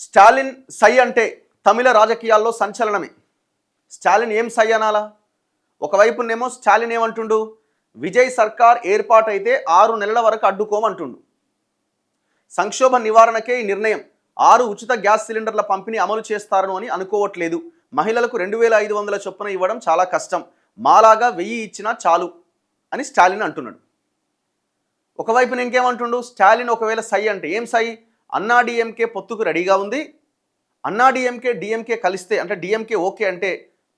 స్టాలిన్ సై అంటే తమిళ రాజకీయాల్లో సంచలనమే. స్టాలిన్ ఏం సై అనాలా? ఒకవైపునేమో స్టాలిన్ ఏమంటుండు, విజయ్ సర్కార్ ఏర్పాటైతే 6 నెలల వరకు అడ్డుకోమంటుండు. సంక్షోభ నివారణకే ఈ నిర్ణయం. 6 ఉచిత గ్యాస్ సిలిండర్ల పంపిణీ అమలు చేస్తారను అని అనుకోవట్లేదు. మహిళలకు 2500 చొప్పున ఇవ్వడం చాలా కష్టం. మాలాగా 1000 ఇచ్చినా చాలు అని స్టాలిన్ అంటున్నాడు. ఒకవైపున ఇంకేమంటుండు స్టాలిన్, ఒకవేళ సై అంటే ఏం సై? అన్నాడీఎంకే పొత్తుకు రెడీగా ఉంది. అన్నాడీఎంకే డిఎంకే కలిస్తే అంటే డిఎంకే ఓకే అంటే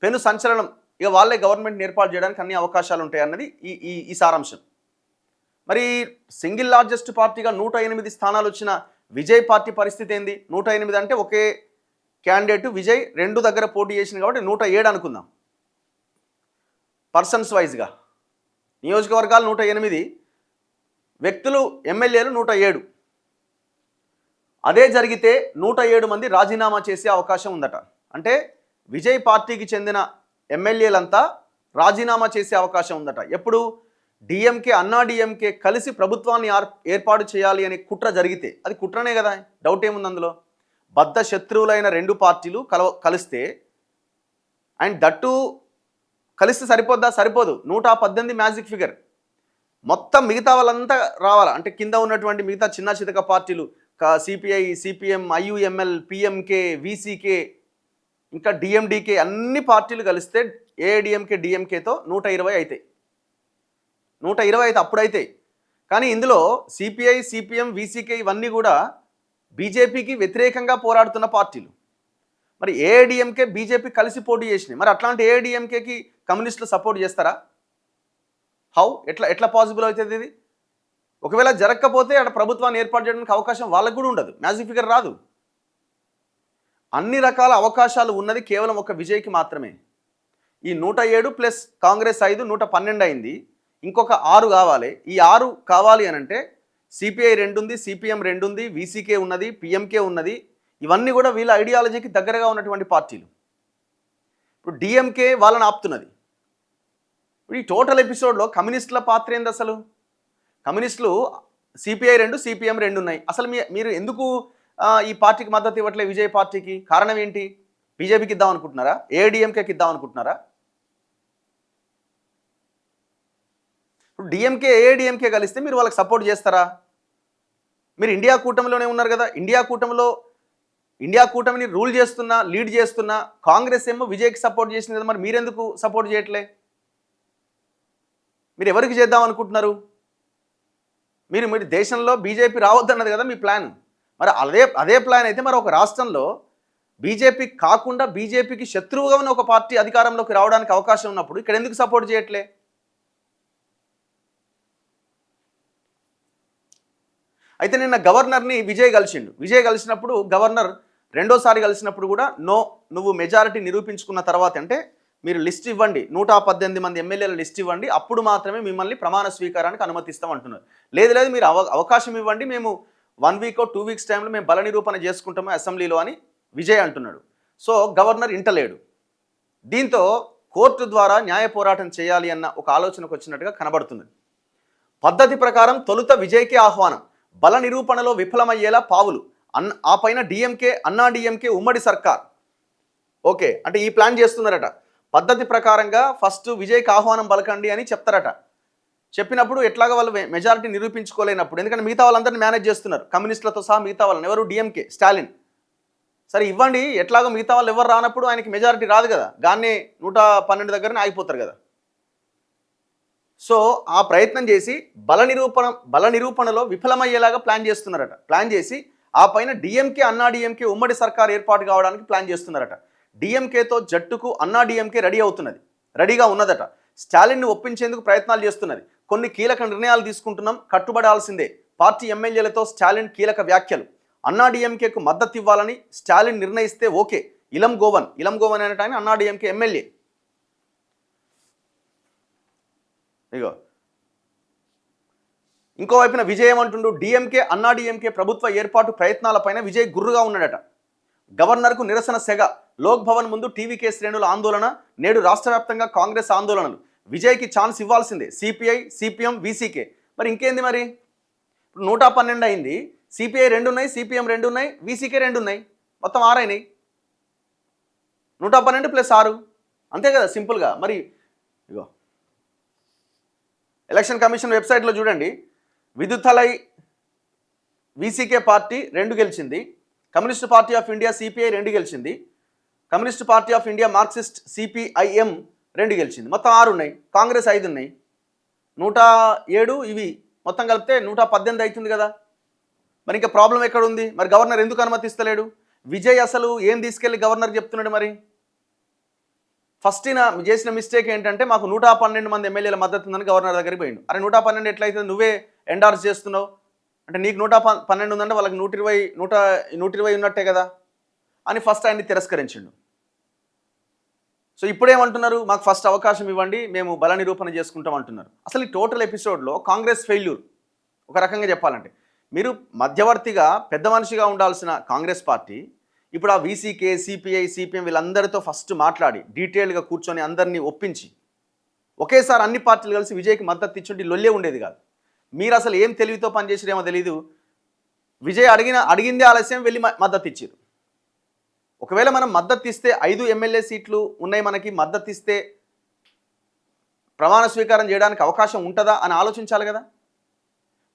పెను సంచలనం, ఇక వాళ్ళే గవర్నమెంట్ ఏర్పాటు చేయడానికి అన్ని అవకాశాలు ఉంటాయి అన్నది ఈ సారాంశం. మరి సింగిల్ లార్జెస్ట్ పార్టీగా 108 స్థానాలు వచ్చిన విజయ్ పార్టీ పరిస్థితి ఏంది? 108 అంటే ఒకే క్యాండిడేట్ విజయ్ 2 దగ్గర పోటీ చేసింది కాబట్టి 107 అనుకుందాం. పర్సన్స్ వైజ్గా నియోజకవర్గాలు 108, వ్యక్తులు ఎమ్మెల్యేలు 107. అదే జరిగితే 107 మంది రాజీనామా చేసే అవకాశం ఉందట. అంటే విజయ్ పార్టీకి చెందిన ఎమ్మెల్యేలంతా రాజీనామా చేసే అవకాశం ఉందట. ఎప్పుడు? డిఎంకే అన్నాడీఎంకే కలిసి ప్రభుత్వాన్ని ఏర్పాటు చేయాలి అనే కుట్ర జరిగితే. అది కుట్రనే కదా, డౌట్ ఏముంది అందులో? బద్ధ శత్రువులైన 2 పార్టీలు కలిస్తే అండ్ దట్టు కలిస్తే సరిపోద్దా? సరిపోదు. 118 మ్యాజిక్ ఫిగర్. మొత్తం మిగతా వాళ్ళంతా రావాలా అంటే కింద ఉన్నటువంటి మిగతా చిన్న చితక పార్టీలు CPI, CPM, IUML, PMK, VCK, ఇంకా డిఎండికే అన్ని పార్టీలు కలిస్తే ఏఐడిఎంకే డిఎంకేతో 120 అవుతాయి. 120 అయితే అప్పుడైతే. కానీ ఇందులో సిపిఐ, సిపిఎం, విసికే ఇవన్నీ కూడా బీజేపీకి వ్యతిరేకంగా పోరాడుతున్న పార్టీలు. మరి ఏఐడిఎంకే బీజేపీ కలిసి పోటీ చేసినాయి. మరి అట్లాంటి ఏఐడిఎంకేకి కమ్యూనిస్టులు సపోర్ట్ చేస్తారా? హౌ? ఎట్లా పాసిబుల్ అవుతుంది ఇది? ఒకవేళ జరగకపోతే అక్కడ ప్రభుత్వాన్ని ఏర్పాటు చేయడానికి అవకాశం వాళ్ళకు కూడా ఉండదు, మ్యాజిక్ ఫిగర్ రాదు. అన్ని రకాల అవకాశాలు ఉన్నది కేవలం ఒక విజయ్కి మాత్రమే. ఈ 107 ప్లస్ కాంగ్రెస్ 5 112 అయింది. ఇంకొక 6 కావాలి. ఈ 6 కావాలి అని అంటే సిపిఐ 2 ఉంది, సిపిఎం 2 ఉంది, విసికే ఉన్నది, పిఎంకే ఉన్నది. ఇవన్నీ కూడా వీళ్ళ ఐడియాలజీకి దగ్గరగా ఉన్నటువంటి పార్టీలు. ఇప్పుడు డిఎంకే వాళ్ళని ఆపుతున్నది. ఇప్పుడు ఈ టోటల్ ఎపిసోడ్లో కమ్యూనిస్టుల పాత్ర ఏంది అసలు? కమ్యూనిస్టులు సిపిఐ 2, సిపిఎం 2 ఉన్నాయి. అసలు మీరు ఎందుకు ఈ పార్టీకి మద్దతు ఇవ్వట్లేదు? విజయ్ పార్టీకి కారణం ఏంటి? బీజేపీకి ఇద్దాం అనుకుంటున్నారా? ఏఐడిఎంకేకి ఇద్దాం అనుకుంటున్నారా? ఇప్పుడు డిఎంకే ఏఐడిఎంకే కలిస్తే మీరు వాళ్ళకి సపోర్ట్ చేస్తారా? మీరు ఇండియా కూటమిలోనే ఉన్నారు కదా. ఇండియా కూటమిని రూల్ చేస్తున్నా, లీడ్ చేస్తున్నా కాంగ్రెస్ ఏమో విజయ్కి సపోర్ట్ చేసింది కదా. మరి మీరెందుకు సపోర్ట్ చేయట్లే? మీరు ఎవరికి చేద్దాం అనుకుంటున్నారు? మీరు దేశంలో బీజేపీ రావద్దన్నది కదా మీ ప్లాన్. మరి అదే ప్లాన్ అయితే మరి ఒక రాష్ట్రంలో బీజేపీ కాకుండా బీజేపీకి శత్రువుగా ఉన్న ఒక పార్టీ అధికారంలోకి రావడానికి అవకాశం ఉన్నప్పుడు ఇక్కడ ఎందుకు సపోర్ట్ చేయట్లే? అయితే నిన్న గవర్నర్ని విజయ్ కలిసిండు. విజయ్ కలిసినప్పుడు గవర్నర్ రెండోసారి కలిసినప్పుడు కూడా నువ్వు మెజారిటీ నిరూపించుకున్న తర్వాత అంటే మీరు లిస్ట్ ఇవ్వండి, 118 మంది ఎమ్మెల్యేల లిస్ట్ ఇవ్వండి, అప్పుడు మాత్రమే మిమ్మల్ని ప్రమాణ స్వీకారానికి అనుమతిస్తాం అంటున్నారు. లేదు మీరు అవకాశం ఇవ్వండి, మేము 1 వీక్ 2 వీక్స్ టైంలో మేము బల నిరూపణ చేసుకుంటాము అసెంబ్లీలో అని విజయ్ అంటున్నాడు. సో గవర్నర్ ఇంటలేడు. దీంతో కోర్టు ద్వారా న్యాయ పోరాటం చేయాలి అన్న ఒక ఆలోచనకు వచ్చినట్టుగా కనబడుతుంది. పద్ధతి ప్రకారం తొలుత విజయ్కే ఆహ్వానం, బల నిరూపణలో విఫలమయ్యేలా పావులు, ఆ పైన డిఎంకే అన్నాడీఎంకే ఉమ్మడి సర్కార్. ఓకే అంటే ఈ ప్లాన్ చేస్తున్నారట. పద్ధతి ప్రకారంగా ఫస్ట్ విజయ్కి ఆహ్వానం పలకండి అని చెప్తారట. చెప్పినప్పుడు ఎట్లాగా వాళ్ళు మెజారిటీ నిరూపించుకోలేనప్పుడు, ఎందుకంటే మిగతా వాళ్ళందరినీ మేనేజ్ చేస్తున్నారు కమ్యూనిస్టులతో సహా మిగతా వాళ్ళని. ఎవరు? డిఎంకే స్టాలిన్. సరే ఇవ్వండి, ఎట్లాగో మిగతా వాళ్ళు ఎవరు రానప్పుడు ఆయనకి మెజారిటీ రాదు కదా, గానే 112 దగ్గరనే ఆగిపోతారు కదా. సో ఆ ప్రయత్నం చేసి బల నిరూపణలో విఫలమయ్యేలాగా ప్లాన్ చేస్తున్నారట. ప్లాన్ చేసి ఆ పైన డిఎంకే అన్నాడీఎంకే ఉమ్మడి సర్కార్ ఏర్పాటు కావడానికి ప్లాన్ చేస్తున్నారట. డిఎంకేతో జట్టుకు అన్నాడీఎంకే రెడీగా ఉన్నదట. స్టాలిన్ను ఒప్పించేందుకు ప్రయత్నాలు చేస్తున్నది. కొన్ని కీలక నిర్ణయాలు తీసుకుంటున్నాం, కట్టుబడాల్సిందే. పార్టీ ఎమ్మెల్యేలతో స్టాలిన్ కీలక వ్యాఖ్యలు. అన్నాడీఎంకేకు మద్దతు ఇవ్వాలని స్టాలిన్ నిర్ణయిస్తే ఓకే. ఇలం గోవన్ అనేట ఆయన అన్నాడీఎంకే ఎమ్మెల్యే. ఇగో ఇంకోవైపున విజయ్ ఏమంటుండు, డిఎంకే అన్నాడీఎంకే ప్రభుత్వ ఏర్పాటు ప్రయత్నాలపైన విజయ్ గుర్రుగా ఉన్నాడట. గవర్నర్కు నిరసన సెగ, లోక్ భవన్ ముందు టీవీకే శ్రేణుల ఆందోళన, నేడు రాష్ట్ర వ్యాప్తంగా కాంగ్రెస్ ఆందోళనలు. విజయ్కి ఛాన్స్ ఇవ్వాల్సిందే సిపిఐ, సిపిఎం, విసికే. మరి ఇంకేంది? మరి ఇప్పుడు 112 అయింది. సిపిఐ 2 ఉన్నాయి, సిపిఎం 2 ఉన్నాయి, విసికే 2 ఉన్నాయి. మొత్తం 6 అయినాయి. 112 + 6 అంతే కదా సింపుల్గా. మరి ఇగో ఎలక్షన్ కమిషన్ వెబ్సైట్లో చూడండి, విద్యుతలై వీసీకే పార్టీ 2 గెలిచింది, communist party of India CPI 2 గెలిచింది, communist party of India Marxist CPIM 2 గెలిచింది. మొత్తం 6 ఉన్నాయి. కాంగ్రెస్ 5 ఉన్నాయి. 107 ఇవి మొత్తం కలిపితే 118 అవుతుంది కదా. మరి ఇంకా ప్రాబ్లం ఎక్కడ ఉంది? మరి గవర్నర్ ఎందుకు అనుమతిస్తలేడు? విజయ్ అసలు ఏం తీసుకెళ్ళి గవర్నర్ చెప్తున్నాడు? మరి ఫస్ట్ చేసిన మిస్టేక్ ఏంటంటే మాకు 112 మంది ఎమ్మెల్యేల మద్దతు ఉందని గవర్నర్ దగ్గరికి పోయిండు. అరే 112 ఎట్లయితే నువ్వే ఎండార్స్ చేస్తున్నావు అంటే నీకు 112 ఉందంటే వాళ్ళకి 120 ఉన్నట్టే కదా అని ఫస్ట్ ఆయన్ని తిరస్కరించిండు. సో ఇప్పుడేమంటున్నారు? మాకు ఫస్ట్ అవకాశం ఇవ్వండి, మేము బల నిరూపణ చేసుకుంటాం అంటున్నారు. అసలు ఈ టోటల్ ఎపిసోడ్లో కాంగ్రెస్ ఫెయిల్యూర్ ఒక రకంగా చెప్పాలంటే. మీరు మధ్యవర్తిగా పెద్ద మనిషిగా ఉండాల్సిన కాంగ్రెస్ పార్టీ ఇప్పుడు ఆ వీసీకే సిపిఐ సిపిఎం వీళ్ళందరితో ఫస్ట్ మాట్లాడి డీటెయిల్గా కూర్చొని అందరినీ ఒప్పించి ఒకేసారి అన్ని పార్టీలు కలిసి విజయ్కి మద్దతు ఇచ్చుంటే లొల్లే ఉండేది కాదు. మీరు అసలు ఏం తెలివితో పనిచేసిరేమో తెలీదు. విజయ్ అడిగిందే ఆలస్యం వెళ్ళి మద్దతు ఇచ్చారు. ఒకవేళ మనం మద్దతు ఇస్తే 5 ఎమ్మెల్యే సీట్లు ఉన్నాయి, మనకి మద్దతు ఇస్తే ప్రమాణ స్వీకారం చేయడానికి అవకాశం ఉంటుందా అని ఆలోచించాలి కదా.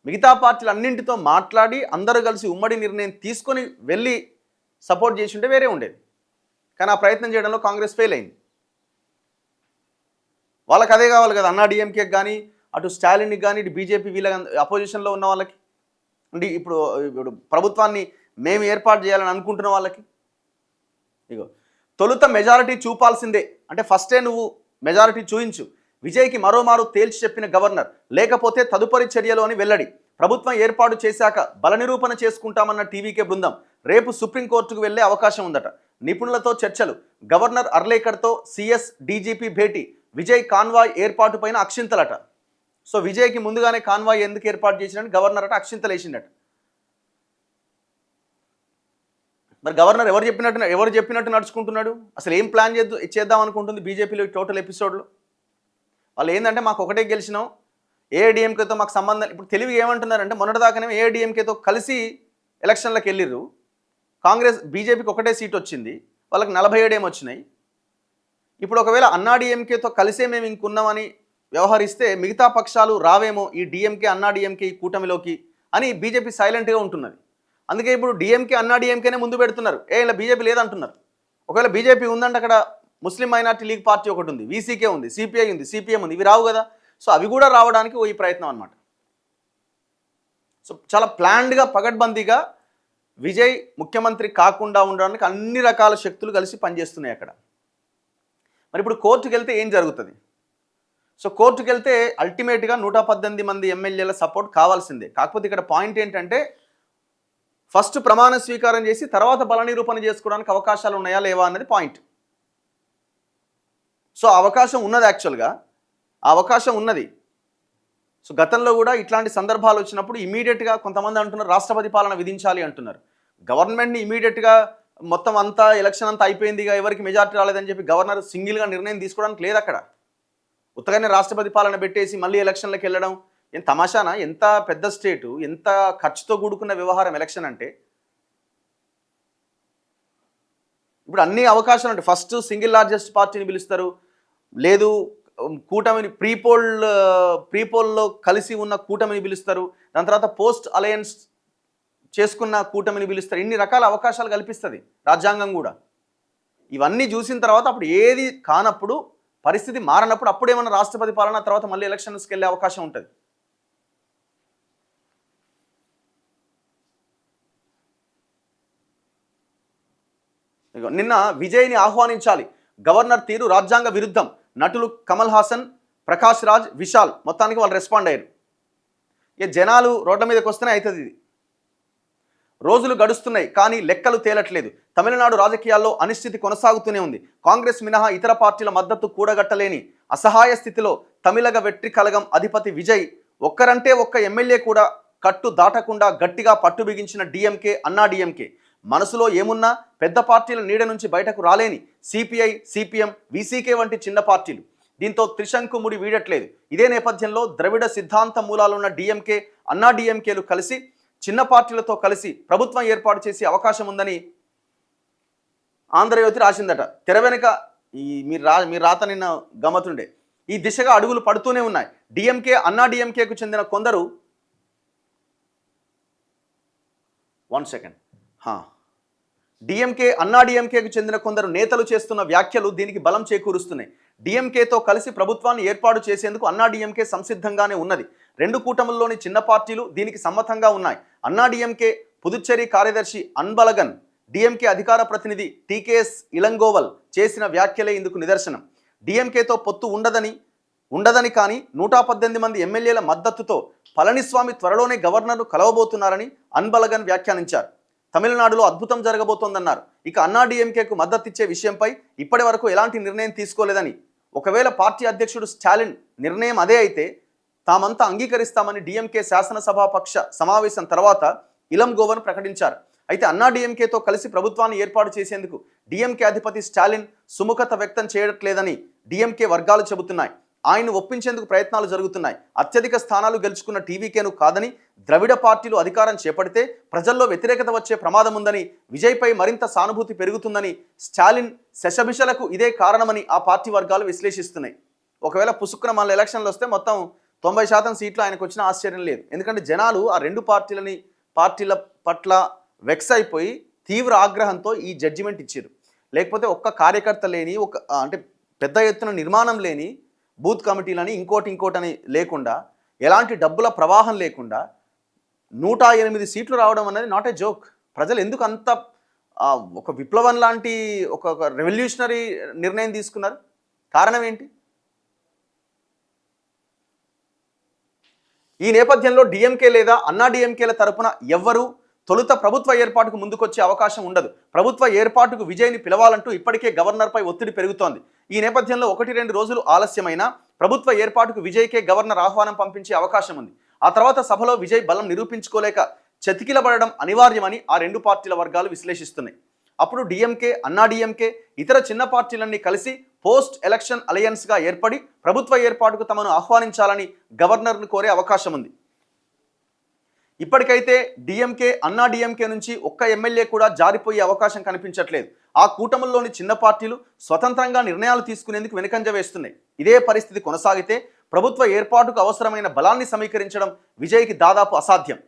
మిగతా పార్టీలు అన్నింటితో మాట్లాడి అందరూ కలిసి ఉమ్మడి నిర్ణయం తీసుకొని వెళ్ళి సపోర్ట్ చేసి ఉంటే వేరే ఉండేది. కానీ ఆ ప్రయత్నం చేయడంలో కాంగ్రెస్ ఫెయిల్ అయింది. వాళ్ళకి అదే కావాలి కదా, అన్నా డిఎంకేకి కానీ అటు స్టాలిన్కి కానీ ఇటు బీజేపీ వీళ్ళ అపోజిషన్లో ఉన్న వాళ్ళకి, అంటే ఇప్పుడు ప్రభుత్వాన్ని మేము ఏర్పాటు చేయాలని అనుకుంటున్న వాళ్ళకి. ఇగో తొలుత మెజారిటీ చూపాల్సిందే అంటే ఫస్టే నువ్వు మెజారిటీ చూయించు. విజయ్కి మరోమారు తేల్చి చెప్పిన గవర్నర్, లేకపోతే తదుపరి చర్యలు అని వెల్లడి. ప్రభుత్వం ఏర్పాటు చేశాక బల నిరూపణ చేసుకుంటామన్న టీవీకే బృందం రేపు సుప్రీంకోర్టుకు వెళ్లే అవకాశం ఉందట. నిపుణులతో చర్చలు, గవర్నర్ అర్లేకర్తో సిఎస్ డీజీపీ భేటీ, విజయ్ కాన్వాయ్ ఏర్పాటు పైన అక్షింతలట. సో విజయ్కి ముందుగానే కాన్వాయ్ ఎందుకు ఏర్పాటు చేసినట్టు గవర్నర్ అట అక్షింతలు వేసిండట. మరి గవర్నర్ ఎవరు చెప్పినట్టు నడుచుకుంటున్నాడు? అసలు ఏం ప్లాన్ చేద్దాం అనుకుంటుంది బీజేపీలో టోటల్ ఎపిసోడ్లో? వాళ్ళు ఏంటంటే మాకు ఒకటే గెలిచినాం, ఏఐడిఎంకేతో మాకు సంబంధం. ఇప్పుడు తెలివి ఏమంటున్నారంటే మొన్నటిదాకానే ఏఐడిఎంకేతో కలిసి ఎలక్షన్లకు వెళ్ళిర్రు, కాంగ్రెస్ బీజేపీకి ఒకటే సీట్ వచ్చింది, వాళ్ళకి 47 వచ్చినాయి. ఇప్పుడు ఒకవేళ అన్నాడీఎంకేతో కలిసే మేము ఇంకున్నామని వ్యవహరిస్తే మిగతా పక్షాలు రావేమో ఈ డిఎంకే అన్నాడీఎంకే ఈ కూటమిలోకి అని బీజేపీ సైలెంట్గా ఉంటున్నది. అందుకే ఇప్పుడు డిఎంకే అన్నాడీఎంకేనే ముందు పెడుతున్నారు, ఇలా బీజేపీ లేదంటున్నారు. ఒకవేళ బీజేపీ ఉందంటే అక్కడ ముస్లిం మైనార్టీ లీగ్ పార్టీ ఒకటి ఉంది, వీసీకే ఉంది, సిపిఐ ఉంది, సిపిఎం ఉంది, ఇవి రావు కదా. సో అవి కూడా రావడానికి ఈ ప్రయత్నం అనమాట. సో చాలా ప్లాన్డ్గా పగడ్బందీగా విజయ్ ముఖ్యమంత్రి కాకుండా ఉండడానికి అన్ని రకాల శక్తులు కలిసి పనిచేస్తున్నాయి అక్కడ. మరి ఇప్పుడు కోర్టుకు వెళ్తే ఏం జరుగుతుంది? సో కోర్టుకు వెళ్తే అల్టిమేట్గా 118 మంది ఎమ్మెల్యేల సపోర్ట్ కావాల్సిందే. కాకపోతే ఇక్కడ పాయింట్ ఏంటంటే ఫస్ట్ ప్రమాణ స్వీకారం చేసి తర్వాత బల నిరూపణ చేసుకోవడానికి అవకాశాలు ఉన్నాయా లేవా అన్నది పాయింట్. సో అవకాశం ఉన్నది, యాక్చువల్గా ఆ అవకాశం ఉన్నది. సో గతంలో కూడా ఇట్లాంటి సందర్భాలు వచ్చినప్పుడు ఇమీడియట్గా కొంతమంది అంటున్నారు రాష్ట్రపతి పాలన విధించాలి అంటున్నారు. గవర్నమెంట్ని ఇమీడియట్గా మొత్తం అంతా ఎలక్షన్ అంతా అయిపోయిందిగా ఎవరికి మెజార్టీ రాలేదని చెప్పి గవర్నర్ సింగిల్గా నిర్ణయం తీసుకోవడానికి లేదు అక్కడ. ఉత్తగానే రాష్ట్రపతి పాలన పెట్టేసి మళ్ళీ ఎలక్షన్లకు వెళ్ళడం ఏం తమాషానా? ఎంత పెద్ద స్టేటు, ఎంత ఖర్చుతో కూడుకున్న వ్యవహారం ఎలక్షన్ అంటే. ఇప్పుడు అన్ని అవకాశాలు ఉంటాయి. ఫస్ట్ సింగిల్ లార్జెస్ట్ పార్టీని పిలుస్తారు, లేదు కూటమిని ప్రీపోల్లో కలిసి ఉన్న కూటమిని పిలుస్తారు, దాని తర్వాత పోస్ట్ అలయన్స్ చేసుకున్న కూటమిని పిలుస్తారు. ఇన్ని రకాల అవకాశాలు కల్పిస్తుంది రాజ్యాంగం కూడా. ఇవన్నీ చూసిన తర్వాత అప్పుడు ఏది కానప్పుడు పరిస్థితి మారినప్పుడు అప్పుడేమన్నా రాష్ట్రపతి పాలన తర్వాత మళ్ళీ ఎలక్షన్స్కి వెళ్ళే అవకాశం ఉంటుంది. నిన్న విజయ్ని ఆహ్వానించాలి, గవర్నర్ తీరు రాజ్యాంగ విరుద్ధం, నటులు కమల్ హాసన్, ప్రకాష్ రాజ్, విశాల్ మొత్తానికి వాళ్ళు రెస్పాండ్ అయ్యారు. ఇక జనాలు రోడ్ల మీదకి వస్తేనే అవుతుంది ఇది. రోజులు గడుస్తున్నాయి కానీ లెక్కలు తేలట్లేదు. తమిళనాడు రాజకీయాల్లో అనిశ్చితి కొనసాగుతూనే ఉంది. కాంగ్రెస్ మినహా ఇతర పార్టీల మద్దతు కూడగట్టలేని అసహాయ స్థితిలో తమిళగ వెట్రి కలగం అధిపతి విజయ్ ఒక్కరంటే ఒక్క ఎమ్మెల్యే కూడా కట్టు దాటకుండా గట్టిగా పట్టు బిగించిన డిఎంకే అన్నా డిఎంకే మనసులో ఏమున్నా పెద్ద పార్టీల నీడ నుంచి బయటకు రాలేని సిపిఐ, సిపిఎం, వీసీకే వంటి చిన్న పార్టీలు. దీంతో త్రిశంకు ముడి వీడట్లేదు. ఇదే నేపథ్యంలో ద్రవిడ సిద్ధాంత మూలాలున్న డిఎంకే, అన్నా డిఎంకేలు కలిసి చిన్న పార్టీలతో కలిసి ప్రభుత్వం ఏర్పాటు చేసే అవకాశం ఉందని ఆంధ్రజ్యోతి రాసిందట. తెర వెనుక ఈ మీరు రాత నిన్న గమ్మతుండే. ఈ దిశగా అడుగులు పడుతూనే ఉన్నాయి. డిఎంకే అన్నా డిఎంకేకు చెందిన కొందరు 1 సెకండ్ డిఎంకే అన్నా డిఎంకేకు చెందిన కొందరు నేతలు చేస్తున్న వ్యాఖ్యలు దీనికి బలం చేకూరుస్తున్నాయి. డిఎంకేతో కలిసి ప్రభుత్వాన్ని ఏర్పాటు చేసేందుకు అన్నా డిఎంకే సంసిద్ధంగానే ఉన్నది. రెండు కూటముల్లోని చిన్న పార్టీలు దీనికి సమ్మతంగా ఉన్నాయి. అన్నా డిఎంకే పుదుచ్చేరి కార్యదర్శి అన్బలగన్ డిఎంకే అధికార ప్రతినిధి టీకేఎస్ ఇలంగోవల్ చేసిన వ్యాఖ్యలే ఇందుకు నిదర్శనం. డిఎంకేతో పొత్తు ఉండదని కానీ 118 మంది ఎమ్మెల్యేల మద్దతుతో పళనిస్వామి త్వరలోనే గవర్నర్ను కలవబోతున్నారని అన్బలగన్ వ్యాఖ్యానించారు. తమిళనాడులో అద్భుతం జరగబోతోందన్నారు. ఇక అన్నా డిఎంకేకు మద్దతిచ్చే విషయంపై ఇప్పటి వరకు ఎలాంటి నిర్ణయం తీసుకోలేదని, ఒకవేళ పార్టీ అధ్యక్షుడు స్టాలిన్ నిర్ణయం అదే అయితే తామంతా అంగీకరిస్తామని డిఎంకే శాసనసభాపక్ష సమావేశం తర్వాత ఇలంగోవన్ ప్రకటించారు. అయితే అన్నా డిఎంకేతో కలిసి ప్రభుత్వాన్ని ఏర్పాటు చేసేందుకు డిఎంకే అధిపతి స్టాలిన్ సుముఖత వ్యక్తం చేయట్లేదని డిఎంకే వర్గాలు చెబుతున్నాయి. ఆయన్ను ఒప్పించేందుకు ప్రయత్నాలు జరుగుతున్నాయి. అత్యధిక స్థానాలు గెలుచుకున్న టీవీకేను కాదని ద్రవిడ పార్టీలు అధికారం చేపడితే ప్రజల్లో వ్యతిరేకత వచ్చే ప్రమాదం ఉందని, విజయ్పై మరింత సానుభూతి పెరుగుతుందని, స్టాలిన్ శశభిషలకు ఇదే కారణమని ఆ పార్టీ వర్గాలు విశ్లేషిస్తున్నాయి. ఒకవేళ పుసుక్కున మళ్ళీ ఎలక్షన్లు వస్తే మొత్తం 90% సీట్లు ఆయనకు వచ్చిన ఆశ్చర్యం లేదు. ఎందుకంటే జనాలు ఆ రెండు పార్టీల పట్ల వెక్స్ అయిపోయి తీవ్ర ఆగ్రహంతో ఈ జడ్జిమెంట్ ఇచ్చారు. లేకపోతే ఒక్క కార్యకర్త లేని, అంటే పెద్ద ఎత్తున నిర్మాణం లేని బూత్ కమిటీలని ఇంకోటి లేకుండా, ఎలాంటి డబ్బుల ప్రవాహం లేకుండా 108 సీట్లు రావడం అనేది నాట్ ఏ జోక్. ప్రజలు ఎందుకు అంత ఒక విప్లవం లాంటి ఒక రెవల్యూషనరీ నిర్ణయం తీసుకున్నారు? కారణం ఏంటి? ఈ నేపథ్యంలో డిఎంకే లేదా అన్నా డిఎంకేల తరపున ఎవ్వరూ తొలుత ప్రభుత్వ ఏర్పాటుకు ముందుకొచ్చే అవకాశం ఉండదు. ప్రభుత్వ ఏర్పాటుకు విజయ్ని పిలవాలంటూ ఇప్పటికే గవర్నర్పై ఒత్తిడి పెరుగుతోంది. ఈ నేపథ్యంలో 1-2 రోజులు ఆలస్యమైనా ప్రభుత్వ ఏర్పాటుకు విజయ్కే గవర్నర్ ఆహ్వానం పంపించే అవకాశం ఉంది. ఆ తర్వాత సభలో విజయ్ బలం నిరూపించుకోలేక చతికిలబడడం అనివార్యమని ఆ రెండు పార్టీల వర్గాలు విశ్లేషిస్తున్నాయి. అప్పుడు డిఎంకే, అన్నా డిఎంకే, ఇతర చిన్న పార్టీలన్నీ కలిసి పోస్ట్ ఎలక్షన్ అలయన్స్గా ఏర్పడి ప్రభుత్వ ఏర్పాటుకు తమను ఆహ్వానించాలని గవర్నర్ను కోరే అవకాశం ఉంది. ఇప్పటికైతే డిఎంకే, అన్నా డిఎంకే నుంచి ఒక్క ఎమ్మెల్యే కూడా జారిపోయే అవకాశం కనిపించట్లేదు. ఆ కూటముల్లోని చిన్న పార్టీలు స్వతంత్రంగా నిర్ణయాలు తీసుకునేందుకు వెనుకంజ వేస్తున్నాయి. ఇదే పరిస్థితి కొనసాగితే ప్రభుత్వ ఏర్పాటుకు అవసరమైన బలాన్ని సమీకరించడం విజయ్కి దాదాపు అసాధ్యం.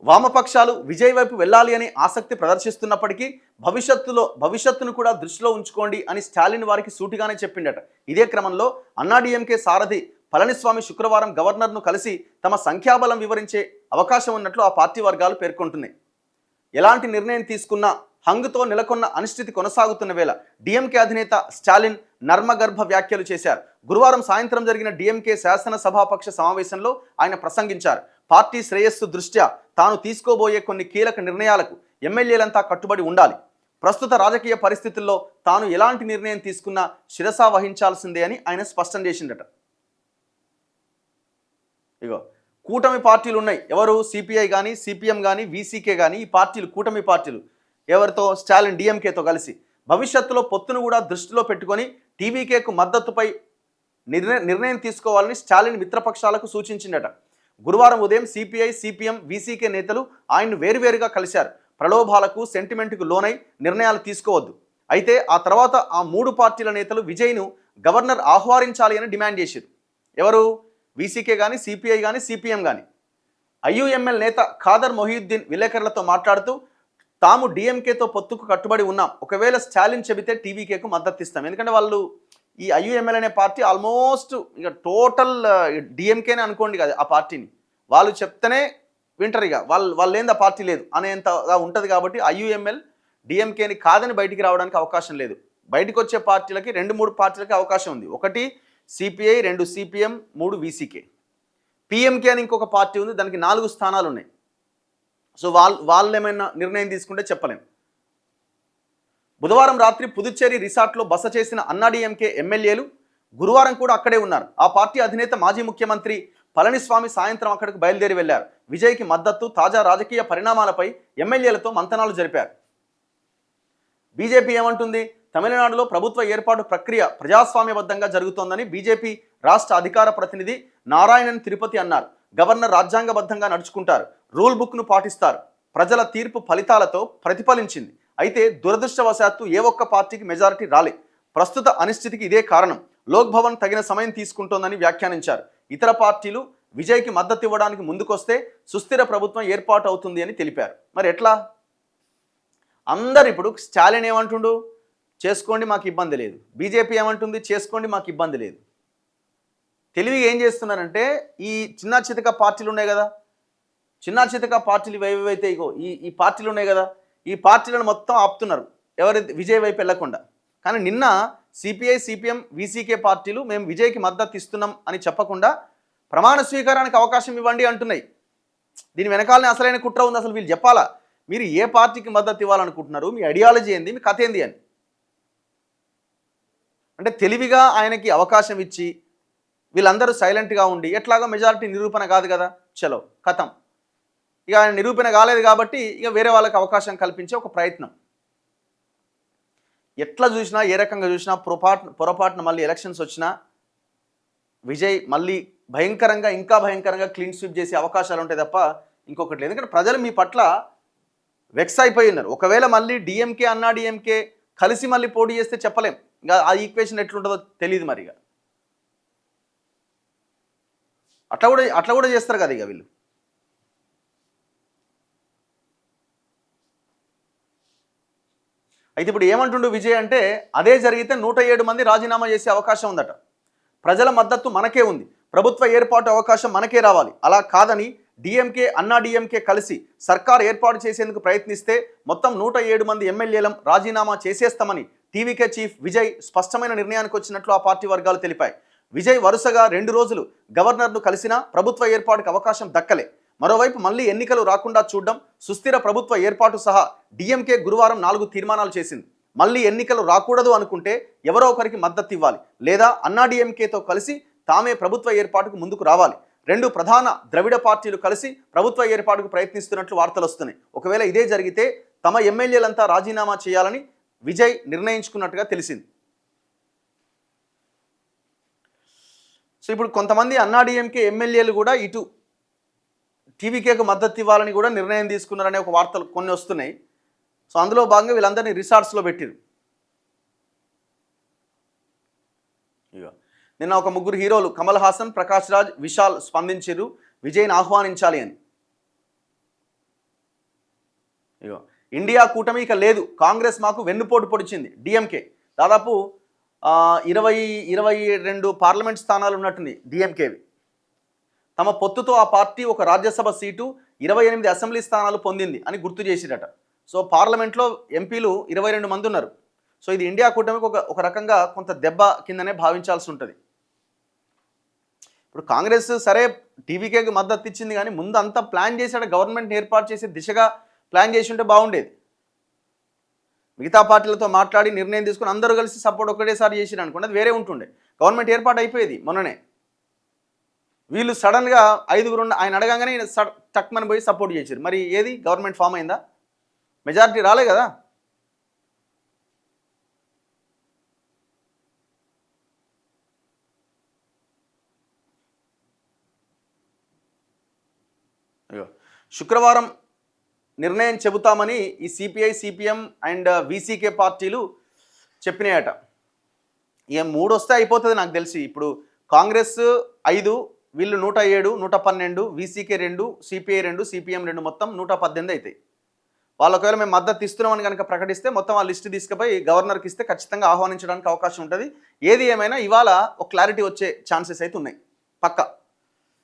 వామపక్షాలు విజయ్ వైపు వెళ్ళాలి అని ఆసక్తి ప్రదర్శిస్తున్నప్పటికీ భవిష్యత్తును కూడా దృష్టిలో ఉంచుకోండి అని స్టాలిన్ వారికి సూటిగానే చెప్పిండట. ఇదే క్రమంలో అన్నా డిఎంకే సారథి పళనిస్వామి శుక్రవారం గవర్నర్ను కలిసి తమ సంఖ్యాబలం వివరించే అవకాశం ఉన్నట్లు ఆ పార్టీ వర్గాలు పేర్కొంటున్నాయి. ఎలాంటి నిర్ణయం తీసుకున్నా హంగుతో నెలకొన్న అనిశ్చితి కొనసాగుతున్న వేళ డిఎంకే అధినేత స్టాలిన్ నర్మగర్భ వ్యాఖ్యలు చేశారు. గురువారం సాయంత్రం జరిగిన డిఎంకే శాసనసభాపక్ష సమావేశంలో ఆయన ప్రసంగించారు. పార్టీ శ్రేయస్సు దృష్ట్యా తాను తీసుకోబోయే కొన్ని కీలక నిర్ణయాలకు ఎమ్మెల్యేలంతా కట్టుబడి ఉండాలి. ప్రస్తుత రాజకీయ పరిస్థితుల్లో తాను ఎలాంటి నిర్ణయం తీసుకున్నా శిరసా వహించాల్సిందే అని ఆయన స్పష్టం చేసిందట. ఇగో కూటమి పార్టీలు ఉన్నాయి. ఎవరు? సిపిఐ కానీ, సిపిఎం కానీ, వీసీకే కానీ, ఈ పార్టీలు కూటమి పార్టీలు ఎవరితో? స్టాలిన్ డిఎంకేతో కలిసి భవిష్యత్తులో పొత్తును కూడా దృష్టిలో పెట్టుకొని టీవీకేకు మద్దతుపై నిర్ణయం తీసుకోవాలని స్టాలిన్ మిత్రపక్షాలకు సూచించిందట. గురువారం ఉదయం సిపిఐ, సిపిఎం, వీసీకే నేతలు ఆయన్ను వేరువేరుగా కలిశారు. ప్రలోభాలకు, సెంటిమెంట్కు లోనై నిర్ణయాలు తీసుకోవద్దు. అయితే ఆ తర్వాత ఆ మూడు పార్టీల నేతలు విజయ్ను గవర్నర్ ఆహ్వానించాలి అని డిమాండ్ చేశారు. ఎవరు? వీసీకే కానీ, సిపిఐ కానీ, సిపిఎం కానీ. ఐయుఎంఎల్ నేత ఖాదర్ మొహియుద్దీన్ విలేకరులతో మాట్లాడుతూ తాము డిఎంకేతో పొత్తుకు కట్టుబడి ఉన్నాం. ఒకవేళ స్టాలిన్ చెబితే టీవీకేకు మద్దతు ఇస్తాం. ఎందుకంటే వాళ్ళు ఈ ఐయుఎంఎల్ అనే పార్టీ ఆల్మోస్ట్ ఇక టోటల్ డిఎంకేనే అనుకోండి కదా. ఆ పార్టీని వాళ్ళు చెప్తేనే వింటారు. ఇక వాళ్ళు ఏంది ఆ పార్టీ లేదు అనేంతగా ఉంటుంది. కాబట్టి ఐయుఎంఎల్ డిఎంకేని కాదని బయటికి రావడానికి అవకాశం లేదు. బయటకు వచ్చే పార్టీలకి 2-3 పార్టీలకి అవకాశం ఉంది. ఒకటి సిపిఐ, 2 సిపిఎం, 3 వీసీకే. పిఎంకే అని ఇంకొక పార్టీ ఉంది, దానికి 4 స్థానాలు ఉన్నాయి. సో వాళ్ళు ఏమైనా నిర్ణయం తీసుకుంటే చెప్పలేం. బుధవారం రాత్రి పుదుచ్చేరి రిసార్ట్లో బస చేసిన అన్నా డిఎంకే ఎమ్మెల్యేలు గురువారం కూడా అక్కడే ఉన్నారు. ఆ పార్టీ అధినేత మాజీ ముఖ్యమంత్రి పళనిస్వామి సాయంత్రం అక్కడికి బయలుదేరి వెళ్లారు. విజయ్కి మద్దతు, తాజా రాజకీయ పరిణామాలపై ఎమ్మెల్యేలతో మంతనాలు జరిపారు. బీజేపీ ఏమంటుంది? తమిళనాడులో ప్రభుత్వ ఏర్పాటు ప్రక్రియ ప్రజాస్వామ్యబద్ధంగా జరుగుతోందని బీజేపీ రాష్ట్ర అధికార ప్రతినిధి నారాయణన్ తిరుపతి అన్నారు. గవర్నర్ రాజ్యాంగబద్ధంగా నడుచుకుంటారు, రూల్ బుక్ను పాటిస్తారు. ప్రజల తీర్పు ఫలితాలతో ప్రతిఫలించింది. అయితే దురదృష్టవశాత్తు ఏ ఒక్క పార్టీకి మెజారిటీ రాలే. ప్రస్తుత అనిశ్చితికి ఇదే కారణం. లోక్ భవన్ తగిన సమయం తీసుకుంటోందని వ్యాఖ్యానించారు. ఇతర పార్టీలు విజయ్కి మద్దతు ఇవ్వడానికి ముందుకొస్తే సుస్థిర ప్రభుత్వం ఏర్పాటు అవుతుంది అని తెలిపారు. మరి ఎట్లా? అందరు ఇప్పుడు స్టాలిన్ ఏమంటుండు, చేసుకోండి మాకు ఇబ్బంది లేదు. బీజేపీ ఏమంటుంది, చేసుకోండి మాకు ఇబ్బంది లేదు. తెలివిగా ఏం చేస్తున్నారంటే ఈ చిన్న చితక పార్టీలు ఉన్నాయి కదా, చిన్న చితక పార్టీలు ఏవైతే ఇగో ఈ పార్టీలు ఉన్నాయి కదా, ఈ పార్టీలను మొత్తం ఆపుతున్నారు ఎవరైతే విజయ్ వైపు వెళ్లకుండా. కానీ నిన్న సిపిఐ, సిపిఎం, వీసీకే పార్టీలు మేము విజయ్కి మద్దతు ఇస్తున్నాం అని చెప్పకుండా ప్రమాణ స్వీకారానికి అవకాశం ఇవ్వండి అంటున్నాయి. దీని వెనకాలనే అసలైన కుట్ర ఉంది. అసలు వీళ్ళు చెప్పాలా, మీరు ఏ పార్టీకి మద్దతు ఇవ్వాలనుకుంటున్నారు, మీ ఐడియాలజీ ఏంది, మీ కథ ఏంది అని. అంటే తెలివిగా ఆయనకి అవకాశం ఇచ్చి వీళ్ళందరూ సైలెంట్గా ఉండి ఎట్లాగో మెజారిటీ నిరూపణ కాదు కదా, చలో కథం. ఇక ఆయన నిరూపణ కాలేదు కాబట్టి ఇక వేరే వాళ్ళకి అవకాశం కల్పించే ఒక ప్రయత్నం. ఎట్లా చూసినా, ఏ రకంగా చూసినా పొరపాటున మళ్ళీ ఎలక్షన్స్ వచ్చినా విజయ్ మళ్ళీ భయంకరంగా, ఇంకా భయంకరంగా క్లీన్ స్వీప్ చేసే అవకాశాలు ఉంటాయి తప్ప ఇంకొకటి లేదు. ఎందుకంటే ప్రజలు మీ పట్ల వెక్స్ అయిపోయి ఉన్నారు. ఒకవేళ మళ్ళీ డిఎంకే, అన్నా డిఎంకే కలిసి మళ్ళీ పోటీ చేస్తే చెప్పలేం, ఇంకా ఆ ఈక్వేషన్ ఎట్లుంటుందో తెలియదు. మరి ఇక అట్లా కూడా చేస్తారు కదా ఇక వీళ్ళు. అయితే ఇప్పుడు ఏమంటుండు విజయ్ అంటే, అదే జరిగితే 107 మంది రాజీనామా చేసే అవకాశం ఉందట. ప్రజల మద్దతు మనకే ఉంది, ప్రభుత్వ ఏర్పాటు అవకాశం మనకే రావాలి. అలా కాదని డిఎంకే, అన్నా డిఎంకే కలిసి సర్కార్ ఏర్పాటు చేసేందుకు ప్రయత్నిస్తే మొత్తం 107 మంది ఎమ్మెల్యేలం రాజీనామా చేసేస్తామని టీవీకే చీఫ్ విజయ్ స్పష్టమైన నిర్ణయానికి వచ్చినట్లు ఆ పార్టీ వర్గాలు తెలిపాయి. విజయ్ వరుసగా 2 రోజులు గవర్నర్ను కలిసినా ప్రభుత్వ ఏర్పాటుకు అవకాశం దక్కలే. మరోవైపు మళ్ళీ ఎన్నికలు రాకుండా చూడడం, సుస్థిర ప్రభుత్వ ఏర్పాటు సహా డిఎంకే గురువారం 4 తీర్మానాలు చేసింది. మళ్ళీ ఎన్నికలు రాకూడదు అనుకుంటే ఎవరో ఒకరికి మద్దతు ఇవ్వాలి, లేదా అన్నా డిఎంకేతో కలిసి తామే ప్రభుత్వ ఏర్పాటుకు ముందుకు రావాలి. 2 ప్రధాన ద్రవిడ పార్టీలు కలిసి ప్రభుత్వ ఏర్పాటుకు ప్రయత్నిస్తున్నట్లు వార్తలు వస్తున్నాయి. ఒకవేళ ఇదే జరిగితే తమ ఎమ్మెల్యేలంతా రాజీనామా చేయాలని విజయ్ నిర్ణయించుకున్నట్టుగా తెలిసింది. సో ఇప్పుడు కొంతమంది అన్నా డిఎంకే ఎమ్మెల్యేలు కూడా ఇటు టీవీకేకు మద్దతు ఇవ్వాలని కూడా నిర్ణయం తీసుకున్నారనే ఒక వార్తలు కొన్ని వస్తున్నాయి. సో అందులో భాగంగా వీళ్ళందరినీ రిసార్ట్స్లో పెట్టిరు. ఇక నిన్న ఒక 3 హీరోలు కమల్ హాసన్, ప్రకాష్ రాజ్, విశాల్ స్పందించారు విజయ్ని ఆహ్వానించాలి అని. ఇక ఇండియా కూటమి ఇక లేదు, కాంగ్రెస్ మాకు వెన్నుపోటు పొడిచింది. డిఎంకే దాదాపు 22 పార్లమెంట్ స్థానాలు ఉన్నట్టుంది డిఎంకేవి. తమ పొత్తుతో ఆ పార్టీ ఒక రాజ్యసభ సీటు, 28 అసెంబ్లీ స్థానాలు పొందింది అని గుర్తు చేసిరట. సో పార్లమెంట్లో ఎంపీలు 22 మంది ఉన్నారు. సో ఇది ఇండియా కూటమికి ఒక రకంగా కొంత దెబ్బ కిందనే భావించాల్సి ఉంటుంది. ఇప్పుడు కాంగ్రెస్ సరే టీవీకేకి మద్దతు ఇచ్చింది, కానీ ముందు అంతా ప్లాన్ చేశాడు, గవర్నమెంట్ని ఏర్పాటు చేసే దిశగా ప్లాన్ చేసి ఉంటే బాగుండేది. మిగతా పార్టీలతో మాట్లాడి నిర్ణయం తీసుకుని అందరూ కలిసి సపోర్ట్ ఒకటేసారి చేసిరు అనుకోండి, అది వేరే ఉంటుండే. గవర్నమెంట్ ఏర్పాటు అయిపోయేది మొన్ననే. వీళ్ళు సడన్గా 5 ఆయన అడగంగానే టక్మని పోయి సపోర్ట్ చేశారు. మరి ఏది గవర్నమెంట్ ఫామ్ అయిందా? మెజారిటీ రాలే కదా. శుక్రవారం నిర్ణయం చెబుతామని ఈ సిపిఐ, సిపిఎం అండ్ వీసీకే పార్టీలు చెప్పినాయట. ఇక 3 వస్తే అయిపోతుంది నాకు తెలిసి. ఇప్పుడు కాంగ్రెస్ 5, వీళ్ళు 107, 112, వీసీకే 2, సిపిఐ 2, సిపిఎం 2, మొత్తం 118 అవుతాయి. వాళ్ళు ఒకవేళ మేము మద్దతు ఇస్తున్నామని కనుక ప్రకటిస్తే మొత్తం ఆ లిస్ట్ తీసుకుపోయి గవర్నర్కి ఇస్తే ఖచ్చితంగా ఆహ్వానించడానికి అవకాశం ఉంటుంది. ఏది ఏమైనా ఇవాళ ఒక క్లారిటీ వచ్చే ఛాన్సెస్ అయితే ఉన్నాయి పక్కా.